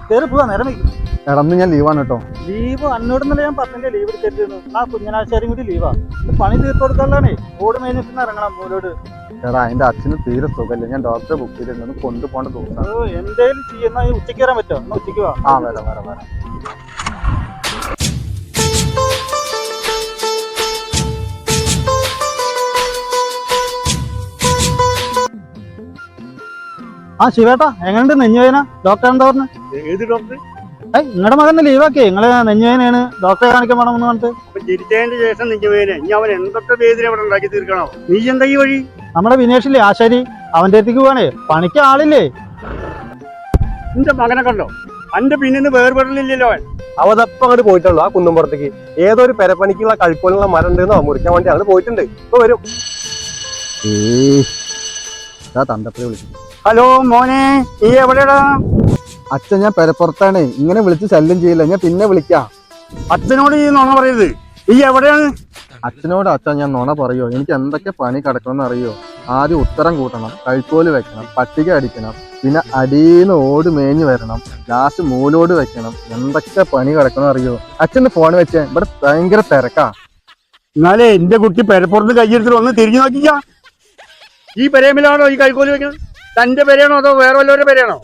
കയറി പോവാ നേരം വയ്ക്കും. എടന്ന് ഞാൻ ലീവാണ് കേട്ടോ. ലീവ് അന്നോടൊന്നല്ല ഞാൻ പറഞ്ഞില്ലേ ലീവ് എടുക്കരുതെന്ന്. ആ കുഞ്ഞനാഴ്ചയും കൂടി ലീവാ. പണി തീർത്തു കൊടുക്കാനാണേ. ഓട് മേഞ്ഞിട്ട് ഇറങ്ങണം മൂലോട്. എടാ അതിന്റെ അച്ഛന് തീരെ സുഖമില്ല. ഞാൻ ഡോക്ടറെ ബുക്ക് ചെയ്തിട്ടുണ്ട്, കൊണ്ടുപോകേണ്ട ദിവസം. എന്തേലും ചെയ്യുന്ന ഉച്ചയ്ക്ക് വരാൻ പറ്റുമോ? എന്നാ ഉച്ചയ്ക്ക് വാ. ആ വരാം. ആ ശിവേട്ടാ, എങ്ങനെയുണ്ട് നെഞ്ഞുവേദന? ഡോക്ടർ എന്താ പറഞ്ഞു? ഏത് ഡോക്ടർ? നിങ്ങളുടെ മകന്റെ ലീവാക്കി. നിങ്ങള് നെഞ്ഞുവേദനയാണ്, ഡോക്ടറെ കാണിക്കാൻ വേണമെന്ന് പറഞ്ഞിട്ട്. അപ്പൊ ജനിച്ചതിന് ശേഷം നെഞ്ചുവേദന. ഇനി അവൻ എന്തൊക്കെ വേദന അവിടെ ഉണ്ടാക്കി തീർക്കണോ? നീ എന്താ ഈ വഴി? നമ്മുടെ വിനേഷില്ലേ ആശാരി, അവന്റെ അടുത്തേക്ക് പോവാണേ. പണിക്ക് ആളില്ലേ? നിന്റെ മകനെ കണ്ടോ? അന്റെ പിന്നിന്ന് വേർപെടലില്ലല്ലോ അവൻ. അവതപ്പം അങ്ങോട്ട് പോയിട്ടുള്ളൂ. ആ കുന്നുംപുറത്തേക്ക് ഏതൊരു പെരപ്പണിക്കുള്ള കഴിക്കോലുള്ള മരം ഉണ്ടെന്നോ മുറിക്കാൻ വേണ്ടി അങ്ങോട്ട് പോയിട്ടുണ്ട്. ഇപ്പൊ വരും. തന്തപ്പനെ വിളിച്ചു. ഹലോ മോനെ, നീ എവിടെയാടാ? അച്ഛൻ ഞാൻ പെരപ്പുറത്താണ്. ഇങ്ങനെ വിളിച്ച് ശല്യം ചെയ്യില്ല, ഞാൻ പിന്നെ വിളിക്കാം. അച്ഛനോട് ഈ നുണ പറയരുത്. നീ എവിടെയാണ്? അച്ഛനോട് അച്ഛൻ ഞാൻ നുണ പറയോ? എനിക്ക് എന്തൊക്കെ പണി കിടക്കണമെന്ന് അറിയോ? ആദ്യം ഉത്തരം കൂട്ടണം, കൈക്കോല് വെക്കണം, പട്ടിക അടിക്കണം, പിന്നെ അടിയിന്ന് ഓട് മേഞ്ഞു വരണം, ലാസ്റ്റ് മൂലോട് വെക്കണം. എന്തൊക്കെ പണി കിടക്കണം അറിയോ? അച്ഛന് ഫോൺ വെച്ചേ, ഇവിടെ ഭയങ്കര തിരക്കാ. എന്നാലേ എന്റെ കുട്ടി പെരപ്പുറത്ത് കയ്യെടുത്തിട്ട് ഒന്ന് തിരിഞ്ഞു നോക്കിക്ക. ഈ പെരേമിലാണോ ഈ കൈക്കോല് വെക്കുന്നത്? തന്റെ പെരയാണോ അതോ വേറെ വല്ലവരുടെ പെരയാണോ?